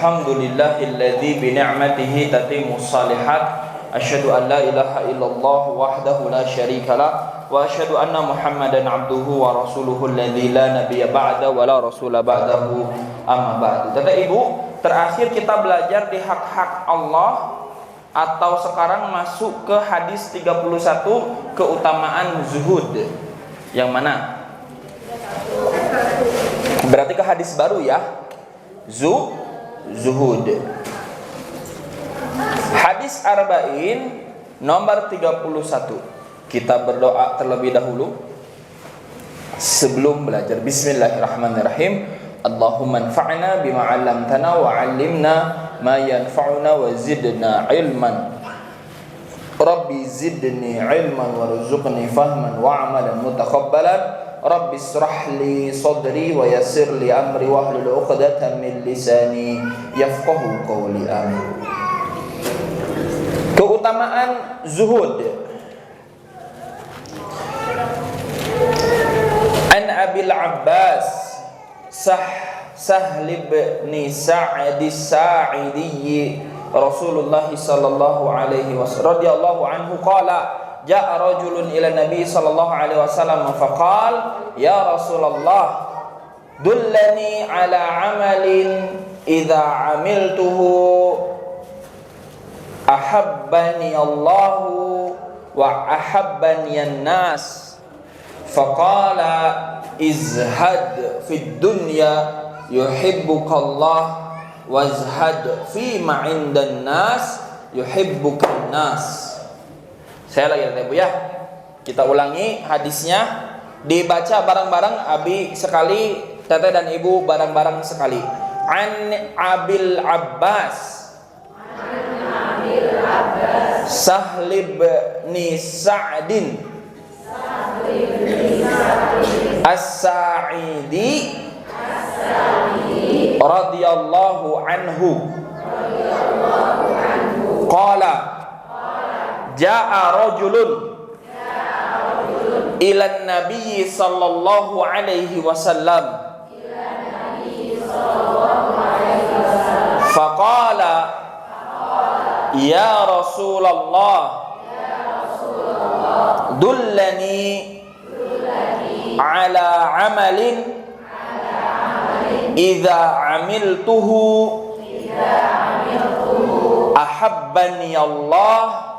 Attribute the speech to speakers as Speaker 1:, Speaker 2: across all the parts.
Speaker 1: Alhamdulillahilladzi bi ni'matihi tatimmus shalihat. Asyhadu an la ilaha illallah wahdahu la syarikalah wa asyhadu anna Muhammadan abduhu wa rasuluhu alladzi la nabiyya ba'da wa la rasula ba'dahu amma ba'du. Bapak Ibu, terakhir kita belajar di hak-hak Allah, atau sekarang masuk ke hadis 31, keutamaan zuhud. Yang mana? Berarti ke hadis baru ya. Zuhud. Hadis Arba'in nomor 31. Kita berdoa terlebih dahulu sebelum belajar. Bismillahirrahmanirrahim. Allahumma anfa'na bima 'allamtana wa 'allimna ma yanfa'una wa zidna ilman. Rabbi zidni ilman warzuqni fahman wa 'amalan mutakabbalan. Rabbi israh li sadri wa yassir li amri wahlul 'uqdatam min lisani yafqahu qawli. Amin. Keutamaan zuhud. An Abil Abbas Sahl bin Sa'd as-Sa'idi Rasulullah sallallahu alaihi wasallam radhiyallahu anhu qala ja'a rajulun ila Nabi sallallahu alaihi wasallam faqala ya Rasulullah dullani ala amalin idza amiltuhu ahabbani Allahu wa ahabbani an-nas faqala izhad fid dunya yuhibbuka Allah wazhad fi ma 'indan nas yuhibbuka an-nas. Saya lagi Ibu ya. Kita ulangi hadisnya, dibaca bareng-bareng, Abi sekali, Teteh dan Ibu bareng-bareng sekali. An Abil Abbas Sahl bin Sa'din As-Sa'idi radhiyallahu anhu qala ja'a rajulun ila Nabi sallallahu alaihi wasallam faqala ya Rasulullah dullani ala amalin idza amiltuhu ahabbani Allah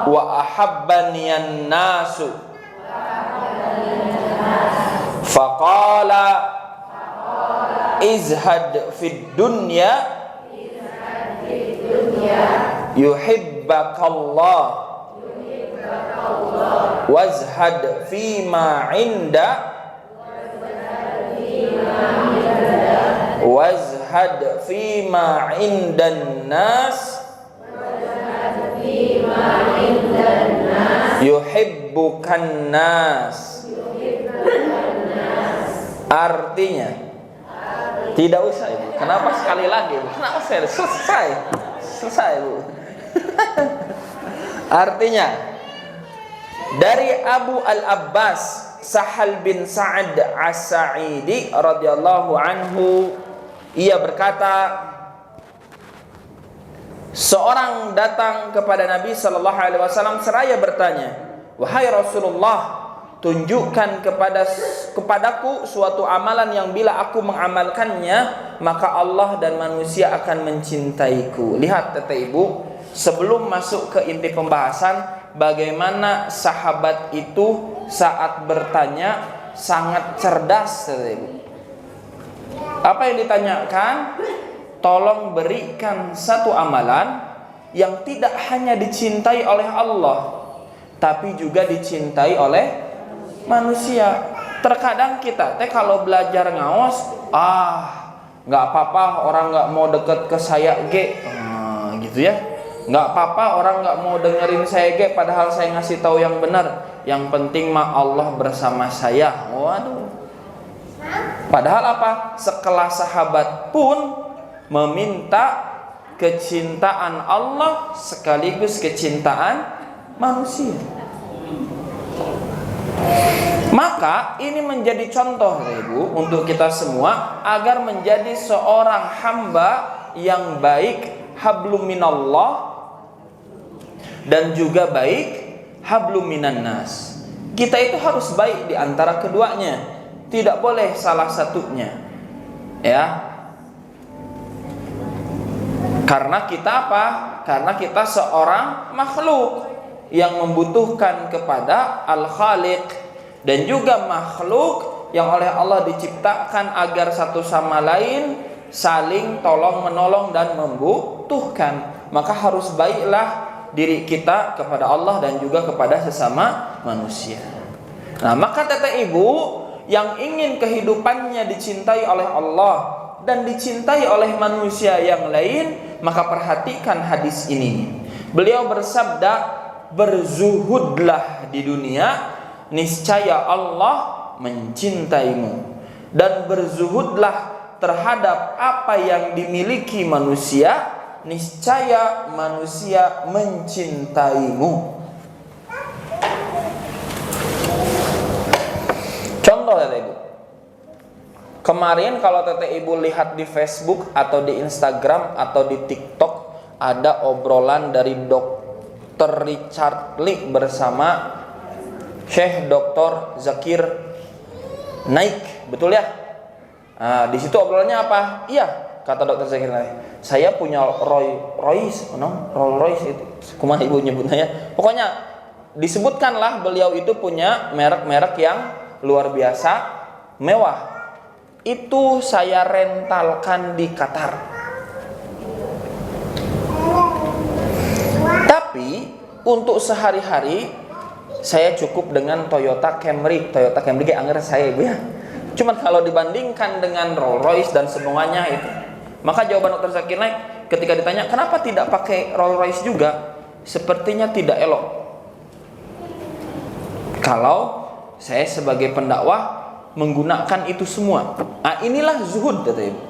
Speaker 1: wa ahabbani an-nasu faqala izhad fid dunya yuhibbakallah wazhad fima 'inda wazhad fima 'indan nas yuhibbukan nas. Artinya tidak usah Ibu. Kenapa sekali lagi Ibu? Kenapa saya selesai Bu. Artinya dari Abu Al-Abbas Sahl bin Sa'd as-Sa'idi radhiyallahu anhu, ia berkata, seorang datang kepada Nabi sallallahu alaihi wasallam seraya bertanya, wahai Rasulullah, tunjukkan kepadaku suatu amalan yang bila aku mengamalkannya maka Allah dan manusia akan mencintaiku. Lihat Teteh Ibu, sebelum masuk ke inti pembahasan, bagaimana sahabat itu saat bertanya sangat cerdas Teteh Ibu. Apa yang ditanyakan? Tolong berikan satu amalan yang tidak hanya dicintai oleh Allah, tapi juga dicintai oleh manusia. Terkadang kita kalau belajar ngaos, nggak apa-apa orang nggak mau deket ke saya gitu ya. Nggak apa-apa orang nggak mau dengerin saya padahal saya ngasih tahu yang benar. Yang penting mah Allah bersama saya. Waduh. Padahal apa? Sekelas sahabat pun meminta kecintaan Allah sekaligus kecintaan manusia. Maka ini menjadi contoh Ibu untuk kita semua agar menjadi seorang hamba yang baik, hablum minallah, dan juga baik hablum minan nas. Kita itu harus baik di antara keduanya, tidak boleh salah satunya. Ya. Karena kita apa? Karena kita seorang makhluk yang membutuhkan kepada Al-Khaliq, dan juga makhluk yang oleh Allah diciptakan agar satu sama lain saling tolong menolong dan membutuhkan. Maka harus baiklah diri kita kepada Allah dan juga kepada sesama manusia. Nah, maka Teteh Ibu yang ingin kehidupannya dicintai oleh Allah dan dicintai oleh manusia yang lain, maka perhatikan hadis ini. Beliau bersabda, berzuhudlah di dunia, niscaya Allah mencintaimu, dan berzuhudlah terhadap apa yang dimiliki manusia, niscaya manusia mencintaimu. Contoh Teteh Ibu, kemarin kalau Teteh Ibu lihat di Facebook atau di Instagram atau di TikTok, ada obrolan dari Dr. Richard Lee bersama Syekh Dr. Zakir Naik, betul ya? Nah, di situ obrolannya apa? Iya, kata Dr. Zakir Naik, saya punya Rolls Royce itu, kumaha ibu nyebutnya ya. Pokoknya disebutkanlah beliau itu punya merek-merek yang luar biasa mewah. Itu saya rentalkan di Qatar. Tapi untuk sehari-hari saya cukup dengan Toyota Camry. Toyota Camry kayak anggar saya Ibu ya. Cuman kalau dibandingkan dengan Rolls Royce dan semuanya itu, maka jawaban Dr. Zakir Naik ketika ditanya kenapa tidak pakai Rolls Royce juga, sepertinya tidak elok. Kalau saya sebagai pendakwah menggunakan itu semua. Nah, inilah zuhud kata Ibu.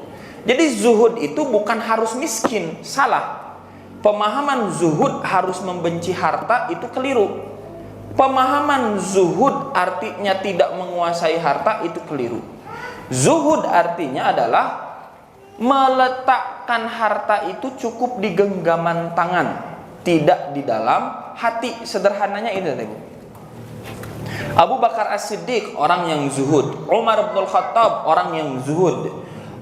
Speaker 1: Jadi zuhud itu bukan harus miskin, salah. Pemahaman zuhud harus membenci harta itu keliru. Pemahaman zuhud artinya tidak menguasai harta itu keliru. Zuhud artinya adalah meletakkan harta itu cukup di genggaman tangan, tidak di dalam hati. Sederhananya itu Ibu. Abu Bakar As-Siddiq orang yang zuhud, Umar bin Khattab orang yang zuhud,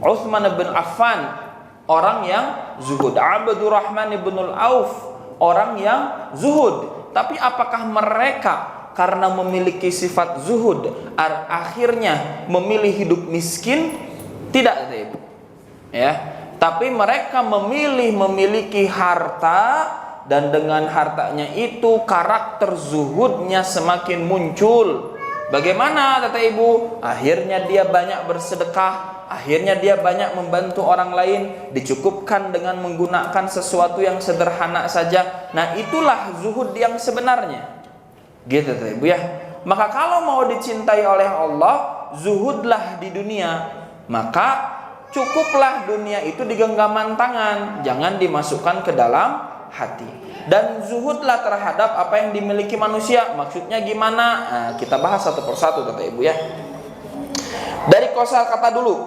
Speaker 1: Utsman bin Affan orang yang zuhud, Abdurrahman bin Auf orang yang zuhud. Tapi apakah mereka karena memiliki sifat zuhud akhirnya memilih hidup miskin? Tidak, Ibu. Ya, tapi mereka memiliki harta, dan dengan hartanya itu karakter zuhudnya semakin muncul. Bagaimana kata Ibu? Akhirnya dia banyak bersedekah, akhirnya dia banyak membantu orang lain, dicukupkan dengan menggunakan sesuatu yang sederhana saja. Nah, itulah zuhud yang sebenarnya. Gitu Ibu ya. Maka kalau mau dicintai oleh Allah, zuhudlah di dunia. Maka cukuplah dunia itu di genggaman tangan, jangan dimasukkan ke dalam hati. Dan zuhudlah terhadap apa yang dimiliki manusia. Maksudnya gimana? Nah, kita bahas satu persatu kata Ibu ya. Dari kosakata dulu,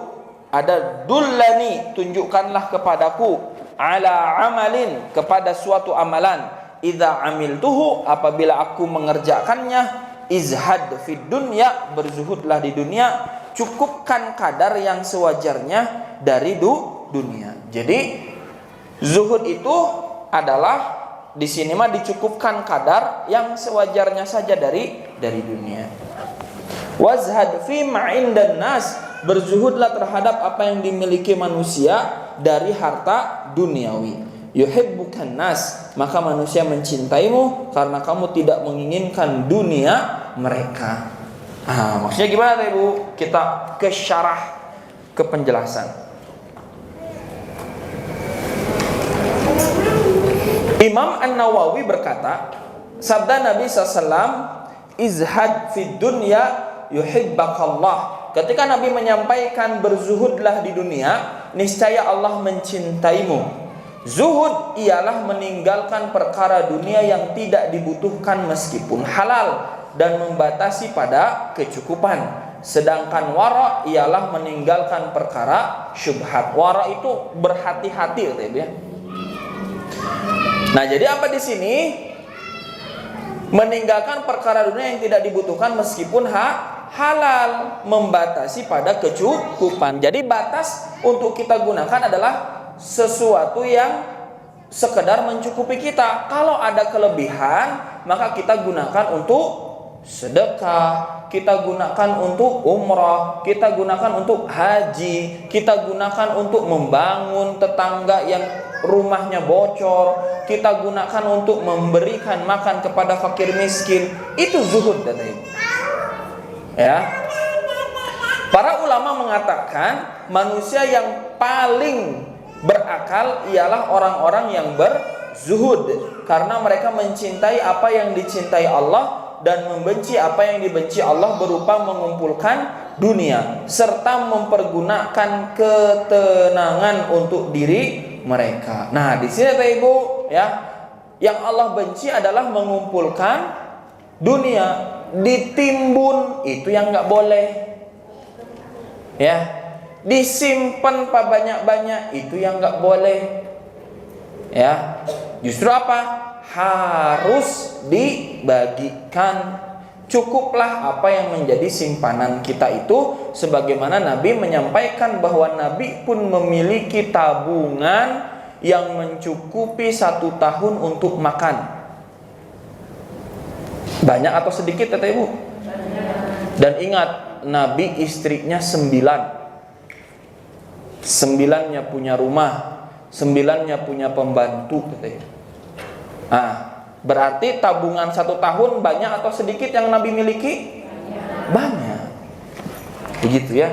Speaker 1: ada dullani, tunjukkanlah kepadaku, ala amalin, kepada suatu amalan, idza amiltuhu, apabila aku mengerjakannya, izhad fid dunya, berzuhudlah di dunia, cukupkan kadar yang sewajarnya dari dunia. Jadi zuhud itu adalah di sini mah dicukupkan kadar yang sewajarnya saja dari dunia. Wazhad fi ma'indan nas, berzuhudlah terhadap apa yang dimiliki manusia dari harta duniawi. Yuhibbukan nas, maka manusia mencintaimu karena kamu tidak menginginkan dunia mereka. Maksudnya gimana Ibu? Kita ke syarah, ke penjelasan. Imam An-Nawawi berkata, sabda Nabi SAW, izhad fid dunya yuhibbakallah. Ketika Nabi menyampaikan berzuhudlah di dunia, niscaya Allah mencintaimu. Zuhud ialah meninggalkan perkara dunia yang tidak dibutuhkan meskipun halal, dan membatasi pada kecukupan. Sedangkan wara ialah meninggalkan perkara syubhat. Wara itu berhati-hati, ya. Nah, jadi apa di sini? Meninggalkan perkara dunia yang tidak dibutuhkan meskipun halal, membatasi pada kecukupan. Jadi batas untuk kita gunakan adalah sesuatu yang sekedar mencukupi kita. Kalau ada kelebihan, maka kita gunakan untuk sedekah, kita gunakan untuk umrah, kita gunakan untuk haji, kita gunakan untuk membangun tetangga yang rumahnya bocor, kita gunakan untuk memberikan makan kepada fakir miskin. Itu zuhud, kata Ibu. Ya. Para ulama mengatakan manusia yang paling berakal ialah orang-orang yang berzuhud, karena mereka mencintai apa yang dicintai Allah dan membenci apa yang dibenci Allah berupa mengumpulkan dunia serta mempergunakan ketenangan untuk diri mereka. Nah, di sini kata Ibu, ya, yang Allah benci adalah mengumpulkan dunia, ditimbun, itu yang nggak boleh. Ya, disimpan banyak-banyak, itu yang nggak boleh. Ya, justru apa? Harus dibagikan. Cukuplah apa yang menjadi simpanan kita itu, sebagaimana Nabi menyampaikan bahwa Nabi pun memiliki tabungan yang mencukupi 1 tahun untuk makan. Banyak atau sedikit, kata Ibu? Dan ingat, Nabi istrinya 9. 9-nya punya rumah, 9-nya punya pembantu, kata Ibu. Berarti tabungan 1 tahun banyak atau sedikit yang Nabi miliki? Banyak. Begitu ya.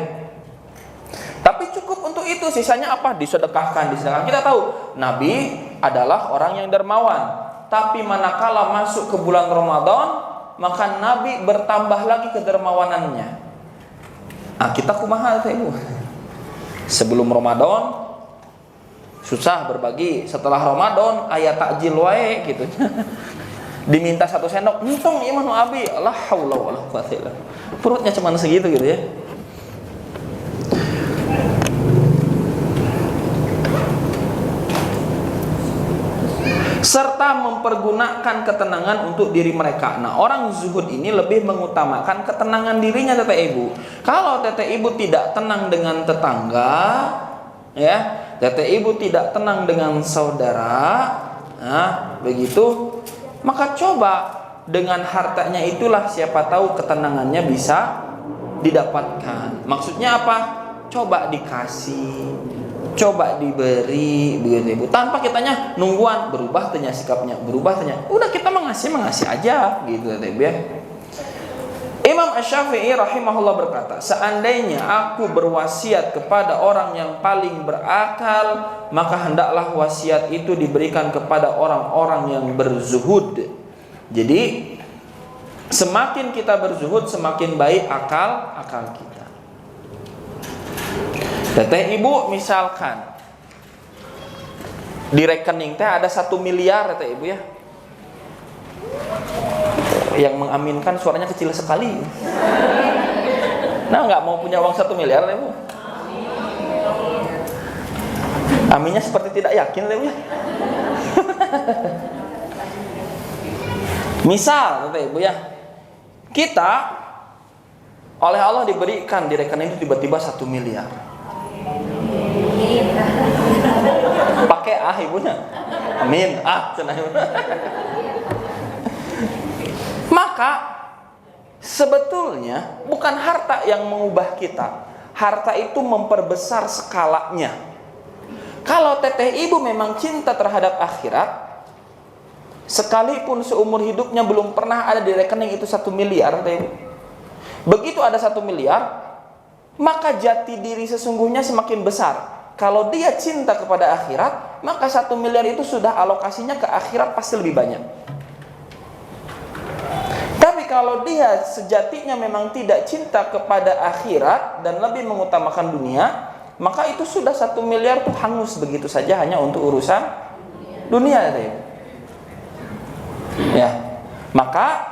Speaker 1: Tapi cukup untuk itu, sisanya apa? Disedekahkan. Kita tahu Nabi adalah orang yang dermawan. Tapi manakala masuk ke bulan Ramadan, maka Nabi bertambah lagi kedermawanannya. Kita kumaha, Ibu? Sebelum Ramadan susah berbagi, setelah Ramadan aya takjil wae gitu. Diminta 1 sendok, entong ieu mah abi, la haula wala quwata illa billah. Perutnya cuma segitu gitu ya. Serta mempergunakan ketenangan untuk diri mereka. Nah, orang zuhud ini lebih mengutamakan ketenangan dirinya, Tete Ibu. Kalau Tete Ibu tidak tenang dengan tetangga, ya, Tete Ibu tidak tenang dengan saudara, nah, begitu, maka coba dengan hartanya itulah siapa tahu ketenangannya bisa didapatkan. Maksudnya apa? Coba dikasih, coba diberi, begitu Ibu. Tanpa kitanya nungguan, berubah tanya sikapnya, berubah tanya. Udah kita mengasih aja, gitu Ibu ya. Imam Asy-Syafi'i rahimahullah berkata, seandainya aku berwasiat kepada orang yang paling berakal, maka hendaklah wasiat itu diberikan kepada orang-orang yang berzuhud. Jadi semakin kita berzuhud, semakin baik akal kita. Teteh Ibu misalkan di rekening teh ada 1 miliar, Teteh Ibu ya. Yang mengaminkan suaranya kecil sekali. Nah, nggak mau punya uang 1 miliar, Ibu. Aminnya seperti tidak yakin, Ibu ya. Misal, Ibu ya, kita oleh Allah diberikan di rekening itu tiba-tiba 1 miliar. Pakai ibunya. Amin. Cenah Ibu. Maka sebetulnya bukan harta yang mengubah kita. Harta itu memperbesar skalanya. Kalau Teteh Ibu memang cinta terhadap akhirat, sekalipun seumur hidupnya belum pernah ada di rekening itu 1 miliar, Teteh Ibu. Begitu ada 1 miliar, maka jati diri sesungguhnya semakin besar. Kalau dia cinta kepada akhirat, maka 1 miliar itu sudah alokasinya ke akhirat pasti lebih banyak. Tapi kalau dia sejatinya memang tidak cinta kepada akhirat dan lebih mengutamakan dunia, maka itu sudah 1 miliar tuh hangus begitu saja hanya untuk urusan dunia. Ya, maka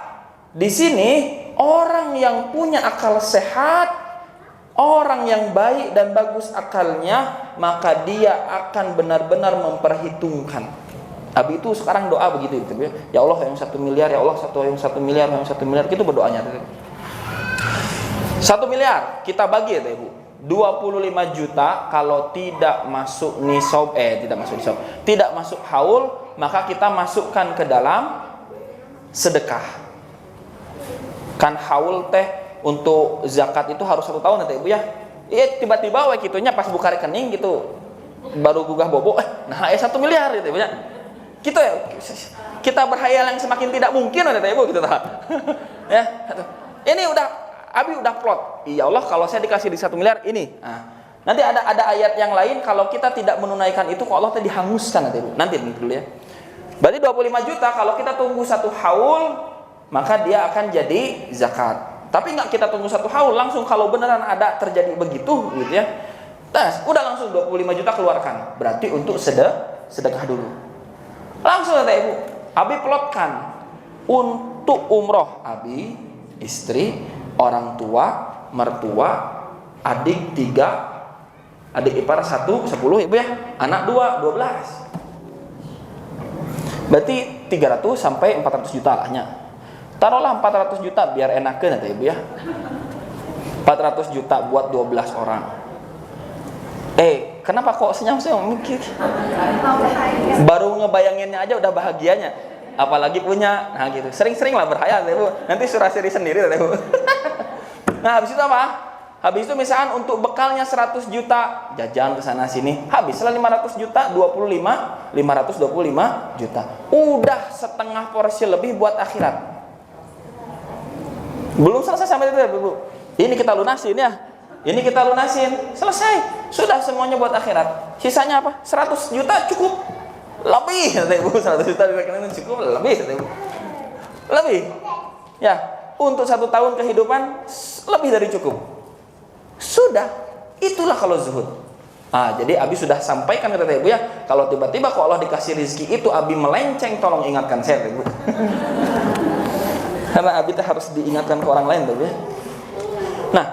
Speaker 1: di sini orang yang punya akal sehat, orang yang baik dan bagus akalnya, maka dia akan benar-benar memperhitungkan. Abi itu sekarang doa begitu gitu ya. Ya Allah yang 1 miliar, ya Allah yang 1 miliar, yang 1 miliar, gitu berdoanya. 1 miliar kita bagi ya Ibu. 25 juta kalau tidak masuk nisab, tidak masuk haul, maka kita masukkan ke dalam sedekah. Kan haul untuk zakat itu harus 1 tahun ya Ibu ya. Iya tiba-tiba kitunya pas buka rekening gitu baru gugah bobo, 1 miliar gitu Ibu ya. Gitu ya. Kita berhayal yang semakin tidak mungkin ya Ibu gitu ya. Ini Abi udah plot. Ya Allah kalau saya dikasih di 1 miliar ini. Nanti ada ayat yang lain kalau kita tidak menunaikan itu kok Allah dihanguskan nanti Ibu. Nanti dulu ya. Berarti 25 juta kalau kita tunggu 1 haul maka dia akan jadi zakat. Tapi nggak kita tunggu 1 haul, langsung kalau beneran ada terjadi begitu gitu ya. Udah langsung 25 juta keluarkan. Berarti untuk sedekah dulu. Langsung kata Ibu, Abi plotkan untuk umroh Abi, istri, orang tua, mertua, adik 3, adik ipar 1, 10 Ibu ya, anak 2, 12. Berarti 300 sampai 400 juta lahnya. Taruhlah 400 juta biar enakan ya Ibu ya. 400 juta buat 12 orang. Kenapa kok senyum-senyum mikir? Baru ngebayanginnya aja udah bahagianya. Apalagi punya, gitu. Sering-sering lah berhayal ya Bu. Nanti surah siri sendiri ya Bu. Nah habis itu apa? Habis itu misalkan untuk bekalnya 100 juta, jajan ke sana sini, habislah 500 juta, 525 juta. Udah setengah porsi lebih buat akhirat. Belum selesai sampai itu ya Bu. Ini kita lunasin ya. Ini kita lunasin, selesai. Sudah semuanya buat akhirat. Sisanya apa? 100 juta cukup. Lebih, Ibu. 100 juta cukup lebih, Ibu. Lebih. Ya, untuk 1 tahun kehidupan lebih dari cukup. Sudah, itulah kalau zuhud. Jadi Abi sudah sampaikan kata Ibu ya, kalau tiba-tiba kok Allah dikasih rezeki itu Abi melenceng, tolong ingatkan saya Ibu. Karena Abi harus diingatkan ke orang lain Ibu ya. Nah,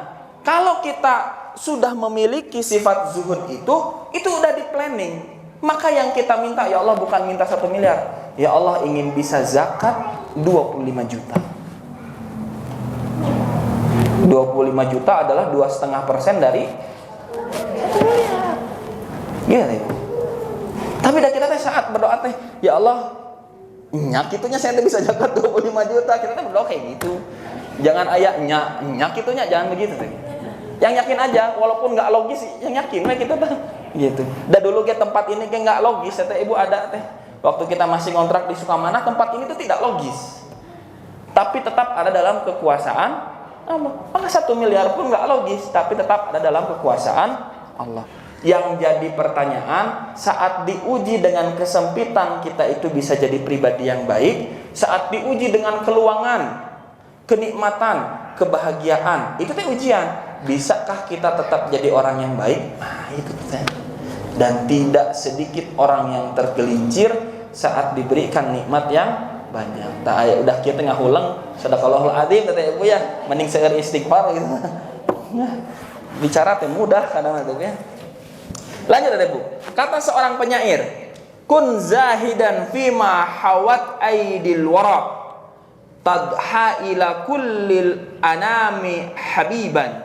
Speaker 1: kalau kita sudah memiliki sifat zuhud itu udah di planning. Maka yang kita minta, ya Allah bukan minta 1 miliar. Ya Allah ingin bisa zakat 25 juta. 25 juta adalah 2,5% dari 1 miliar. Gila ya. Tapi dah kita saat berdoa ya Allah, nyakitunya saya bisa zakat 25 juta. Kita berdoa kayak gitu. Jangan nyakitunya jangan begitu Yang yakin aja, walaupun nggak logis, yang yakin gitu gitu. Dan dulu tempat ini nggak logis, Ibu ada waktu kita masih ngontrak di Sukamana, tempat ini tuh tidak logis. Tapi tetap ada dalam kekuasaan Allah. Maka 1 miliar pun nggak logis, tapi tetap ada dalam kekuasaan Allah. Yang jadi pertanyaan, saat diuji dengan kesempitan kita itu bisa jadi pribadi yang baik, saat diuji dengan keluangan, kenikmatan, kebahagiaan, itu ujian. Bisakah kita tetap jadi orang yang baik? Itu dan tidak sedikit orang yang tergelincir saat diberikan nikmat yang banyak. Udah kita ngahulang, sadaqallahul adzim kata Ibu ya, mending seger istighfar gitu. Bicara mudah kadang-kadang ya. Lanjut Ibu. Kata seorang penyair, kun zahidan fima hawat aidil wara, tadha ila kullil anami habiban,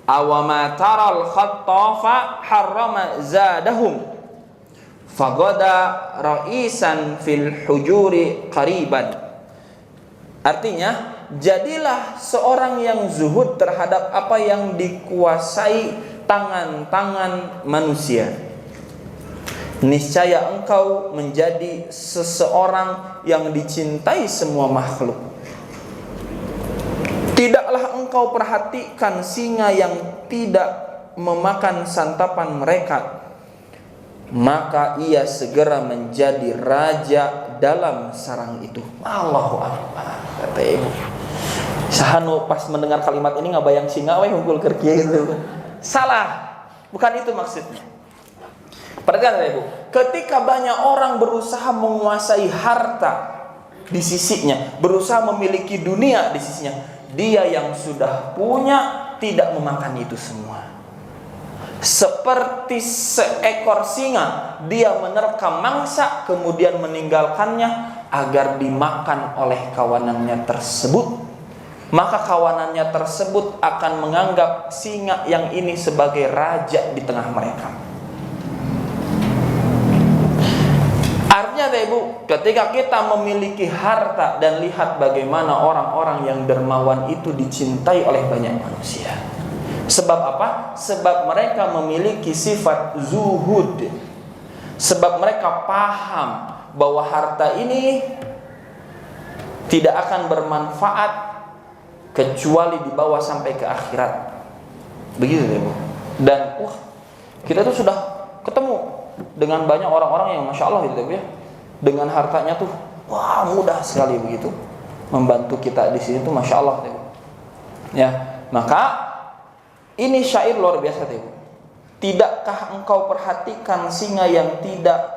Speaker 1: awama taral khattafa harrama zadahum, fagoda ra'isan fil hujuri qariban. Artinya, jadilah seorang yang zuhud terhadap apa yang dikuasai tangan-tangan manusia. Niscaya engkau menjadi seseorang yang dicintai semua makhluk. Tidaklah engkau perhatikan singa yang tidak memakan santapan mereka, maka ia segera menjadi raja dalam sarang itu. Allahu Akbar. Kata Ibu. Sahanu pas mendengar kalimat ini ngabayang singa ngumpul kerja gitu. Salah. Bukan itu maksudnya. Perhatikan Ibu, ketika banyak orang berusaha menguasai harta, di sisinya, berusaha memiliki dunia di sisinya. Dia yang sudah punya tidak memakan itu semua. Seperti seekor singa, dia menerkam mangsa kemudian meninggalkannya agar dimakan oleh kawanannya tersebut. Maka kawanannya tersebut akan menganggap singa yang ini sebagai raja di tengah mereka. Artinya Ibu, ketika kita memiliki harta dan lihat bagaimana orang-orang yang dermawan itu dicintai oleh banyak manusia. Sebab apa? Sebab mereka memiliki sifat zuhud. Sebab mereka paham bahwa harta ini tidak akan bermanfaat kecuali dibawa sampai ke akhirat. Begitu Ibu. Dan kita tuh sudah ketemu dengan banyak orang-orang yang Masya Allah gitu ya, dengan hartanya tuh mudah sekali begitu membantu kita di sini tuh Masya Allah gitu. Ya, maka ini syair luar biasa tuh. Tidakkah engkau perhatikan singa yang tidak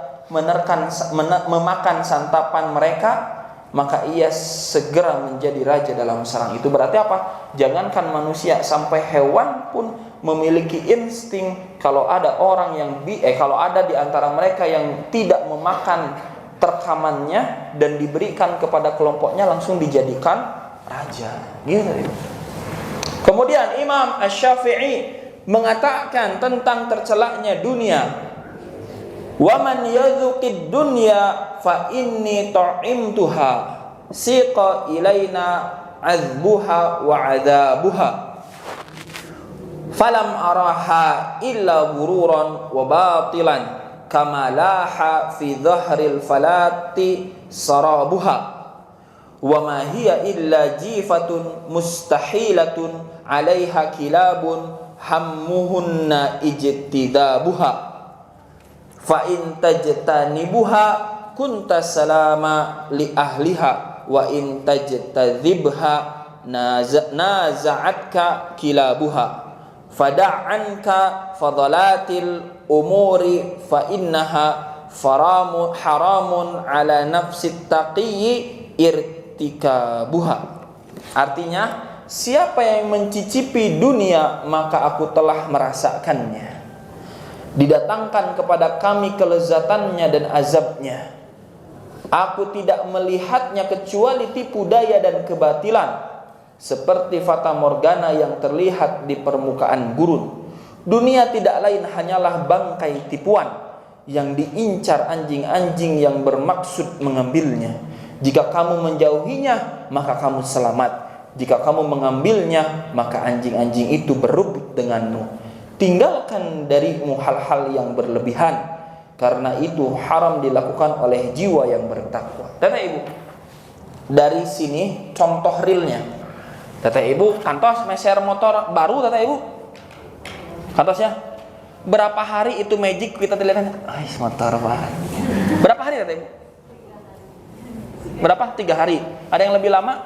Speaker 1: memakan santapan mereka, maka ia segera menjadi raja dalam sarang. Itu berarti apa? Jangankan manusia, sampai hewan pun memiliki insting. Kalau ada orang yang kalau ada di antara mereka yang tidak memakan terkamannya dan diberikan kepada kelompoknya, langsung dijadikan raja. Gitu. Kemudian Imam Asy-Syafi'i mengatakan tentang tercelaknya dunia. Wa man yadzuqid dunya fa inni ta'imtuha siqa ilaina azbuha wa adzabuha falam araha illa gururan wa batilan kama laha fi dhahril falati sarabuha wa ma hiya illa jifatun mustahilatun 'alaiha kilabun hammuhunna ijtidabuha fa in tajtanibuha kunta salama li ahliha wa in tajtadhibha naza'atka kilabuha fada'anka fadalatil umuri fa innaha haramun ala nafsit taqiyyi irtikabuha. Artinya, siapa yang mencicipi dunia maka aku telah merasakannya. Didatangkan kepada kami kelezatannya dan azabnya. Aku tidak melihatnya kecuali tipu daya dan kebatilan, seperti fata morgana yang terlihat di permukaan gurun. Dunia tidak lain hanyalah bangkai tipuan yang diincar anjing-anjing yang bermaksud mengambilnya. Jika kamu menjauhinya, maka kamu selamat. Jika kamu mengambilnya, maka anjing-anjing itu berebut denganmu. Tinggalkan darimu hal-hal yang berlebihan, karena itu haram dilakukan oleh jiwa yang bertakwa. Tata Ibu, dari sini contoh realnya. Tata Ibu, kantos meser motor baru, Tata Ibu. Kantosnya berapa hari itu magic kita lihat? Motor Pak. Berapa hari Tata Ibu? Berapa? 3 hari. Ada yang lebih lama?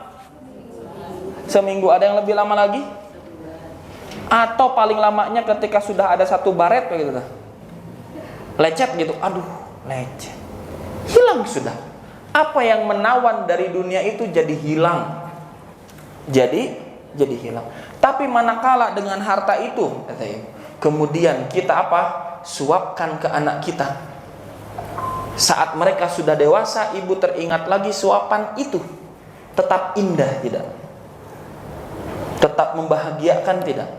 Speaker 1: Seminggu. Ada yang lebih lama lagi? Atau paling lamanya ketika sudah ada 1 baret begitu, lecet gitu, aduh lecet, hilang sudah. Apa yang menawan dari dunia itu jadi hilang, jadi hilang. Tapi manakala dengan harta itu, kemudian kita suapkan ke anak kita. Saat mereka sudah dewasa, ibu teringat lagi suapan itu, tetap indah tidak? Tetap membahagiakan tidak?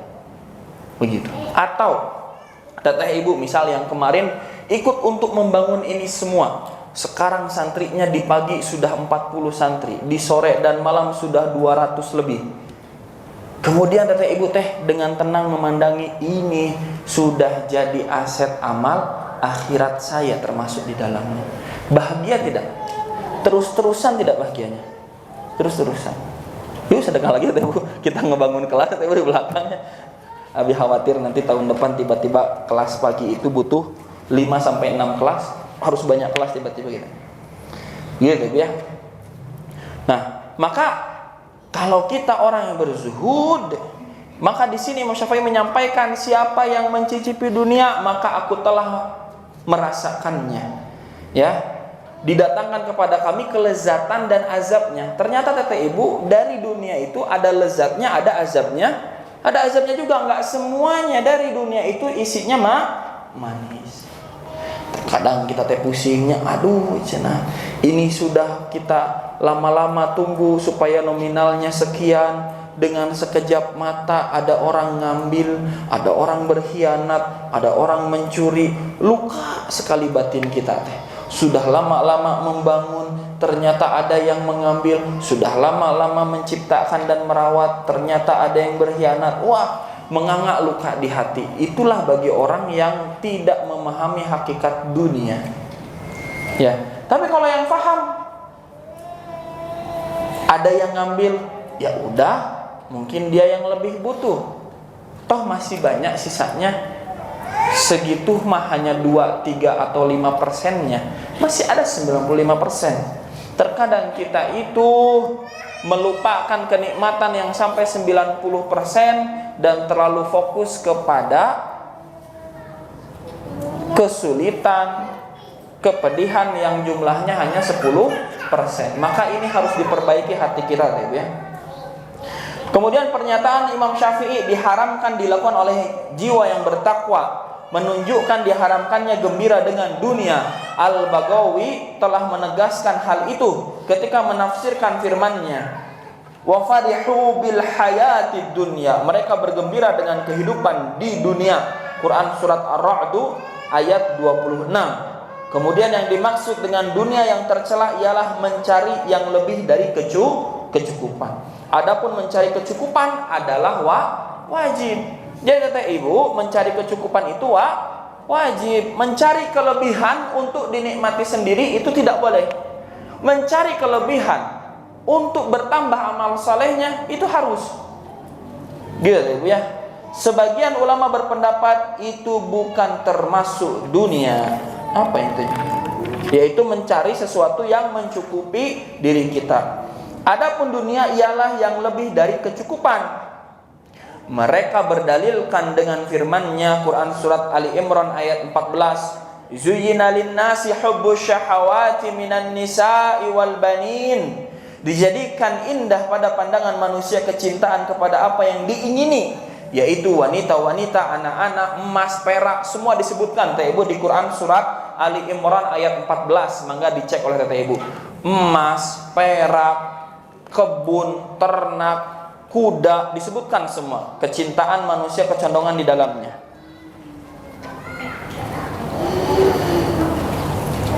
Speaker 1: Begitu. Atau teteh ibu misal yang kemarin ikut untuk membangun ini semua, sekarang santrinya di pagi sudah 40 santri, di sore dan malam sudah 200 lebih. Kemudian teteh ibu dengan tenang memandangi ini sudah jadi aset amal akhirat saya termasuk di dalamnya. Bahagia tidak? Terus-terusan tidak bahagianya? Terus-terusan. Yuk sedekah lagi teteh ibu, kita ngebangun kelas teteh ibu di belakangnya. Abi khawatir nanti tahun depan tiba-tiba kelas pagi itu butuh 5-6 kelas, harus banyak kelas tiba-tiba gitu. Gitu ya. Nah, maka kalau kita orang yang berzuhud, maka di sini Imam Syafi'i menyampaikan siapa yang mencicipi dunia maka aku telah merasakannya. Ya. didatangkan kepada kami kelezatan dan azabnya. Ternyata Tete Ibu, dari dunia itu ada lezatnya, ada azabnya. Ada azabnya juga, nggak semuanya dari dunia itu isinya manis. Kadang kita teh pusingnya, aduh cenah, ini sudah kita lama-lama tunggu supaya nominalnya sekian, dengan sekejap mata ada orang ngambil, ada orang berkhianat, ada orang mencuri, luka sekali batin kita teh. Sudah lama-lama membangun, ternyata ada yang mengambil. Sudah lama-lama menciptakan dan merawat, ternyata ada yang berkhianat. Wah, menganga luka di hati. Itulah bagi orang yang tidak memahami hakikat dunia. Ya, tapi kalau yang paham, ada yang ngambil, ya udah, mungkin dia yang lebih butuh. Toh masih banyak sisanya. Segitu mah hanya 2, 3 atau 5%-nya. Masih ada 95%. Terkadang kita itu melupakan kenikmatan yang sampai 90% dan terlalu fokus kepada kesulitan, kepedihan yang jumlahnya hanya 10%. Maka ini harus diperbaiki hati kita, ya. Kemudian pernyataan Imam Syafi'i, diharamkan dilakukan oleh jiwa yang bertakwa, menunjukkan diharamkannya gembira dengan dunia. Al-Baghawi telah menegaskan hal itu ketika menafsirkan firman-Nya, wa farihu bil hayatid dunya, mereka bergembira dengan kehidupan di dunia. Quran surat Ar-Ra'd ayat 26. Kemudian yang dimaksud dengan dunia yang tercela ialah mencari yang lebih dari kecukupan. Adapun mencari kecukupan adalah wajib. Jadi kata ibu, mencari kecukupan itu wajib. Mencari kelebihan untuk dinikmati sendiri itu tidak boleh. Mencari kelebihan untuk bertambah amal salehnya itu harus. Gitu ibu ya. Sebagian ulama berpendapat itu bukan termasuk dunia. Apa yang itu? Yaitu mencari sesuatu yang mencukupi diri kita. Adapun dunia ialah yang lebih dari kecukupan. Mereka berdalilkan dengan firman-Nya Quran surat Ali Imran ayat 14. Zuyyina lin-nasi hubbus syahawati minan nisa'i wal banin. Dijadikan indah pada pandangan manusia kecintaan kepada apa yang diingini, yaitu wanita-wanita, anak-anak, emas, perak, semua disebutkan Teh Ibu di Quran surat Ali Imran ayat 14. Mangga dicek oleh Teh Ibu. Emas, perak, kebun, ternak, kuda, disebutkan semua. Kecintaan manusia, kecondongan di dalamnya.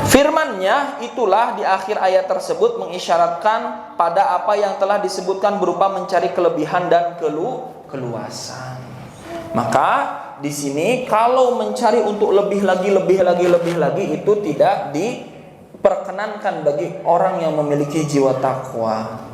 Speaker 1: Firman-Nya itulah di akhir ayat tersebut mengisyaratkan pada apa yang telah disebutkan berupa mencari kelebihan dan keluasan. Maka di sini kalau mencari untuk lebih lagi itu tidak diperkenankan bagi orang yang memiliki jiwa takwa.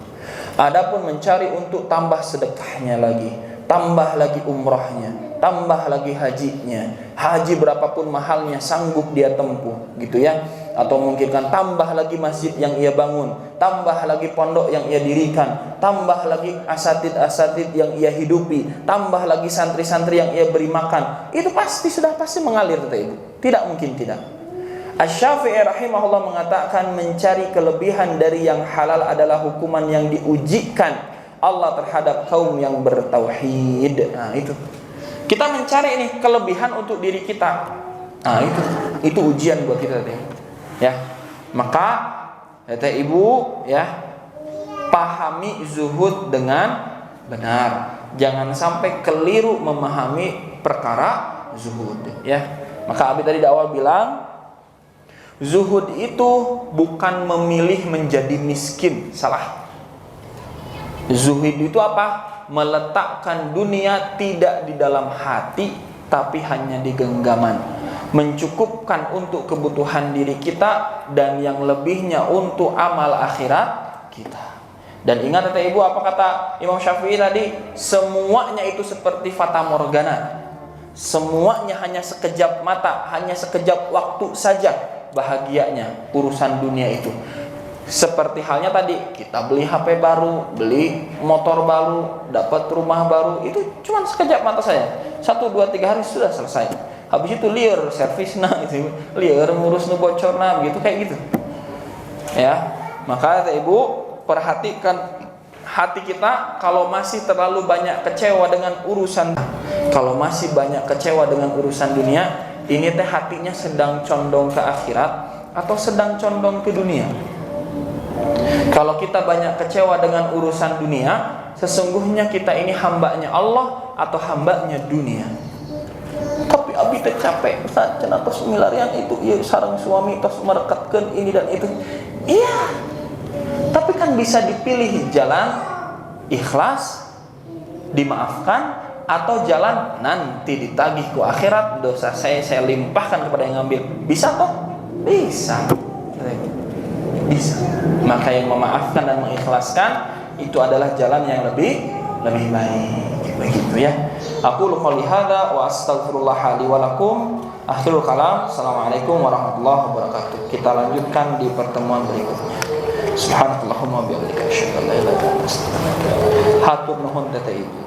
Speaker 1: Adapun mencari untuk tambah sedekahnya lagi, tambah lagi umrahnya, tambah lagi hajinya, haji berapapun mahalnya sanggup dia tempuh, gitu ya. Atau mungkin kan tambah lagi masjid yang ia bangun, tambah lagi pondok yang ia dirikan, tambah lagi asatid yang ia hidupi, tambah lagi santri-santri yang ia beri makan. Itu sudah pasti mengalir, tidak mungkin tidak. Asy-Syafi'i rahimahullah mengatakan mencari kelebihan dari yang halal adalah hukuman yang diujikan Allah terhadap kaum yang bertauhid. Nah itu, kita mencari ini kelebihan untuk diri kita. Nah itu ujian buat kita teh. Ya, maka Teh Ibu ya, pahami zuhud dengan benar. Jangan sampai keliru memahami perkara zuhud. Ya, maka Abi tadi di awal bilang, zuhud itu bukan memilih menjadi miskin, salah. Zuhud itu apa? Meletakkan dunia tidak di dalam hati, tapi hanya di genggaman. Mencukupkan untuk kebutuhan diri kita dan yang lebihnya untuk amal akhirat kita. Dan ingat kata ibu, apa kata Imam Syafi'i tadi? Semuanya itu seperti fata morgana. Semuanya hanya sekejap mata, hanya sekejap waktu saja bahagianya urusan dunia itu. Seperti halnya tadi, kita beli HP baru, beli motor baru, dapat rumah baru, itu cuma sekejap mata saja. 1, 2, 3 hari sudah selesai. Habis itu liar servisna, itu liar ngurus nu bocorna, gitu kayak gitu. Ya, maka ibu perhatikan hati kita. Kalau masih terlalu banyak kecewa dengan urusan, kalau masih banyak kecewa dengan urusan dunia, ini teh hatinya sedang condong ke akhirat atau sedang condong ke dunia. Kalau kita banyak kecewa dengan urusan dunia, sesungguhnya kita ini hambanya Allah atau hambanya dunia. Tapi abi teh capek, Ustaz, cenah tos milarian itu ieu sareng suami tos merekatkeun ini dan itu. Iya. Tapi kan bisa dipilih jalan ikhlas, dimaafkan, atau jalan nanti ditagih ke akhirat, dosa saya limpahkan kepada yang ngambil. Bisa toh? Bisa. Maka yang memaafkan dan mengikhlaskan itu adalah jalan yang lebih baik. Begitu ya. Aku qouli hadza wa astaghfirullah li wa lakum. Akhirul kalam. Assalamualaikum warahmatullahi wabarakatuh. Kita lanjutkan di pertemuan berikutnya. Subhanallahumma bihamdika asyhadu an la ilaha illa anta astaghfiruka wa atubu ilaik. Hatur nuhun teh ibu.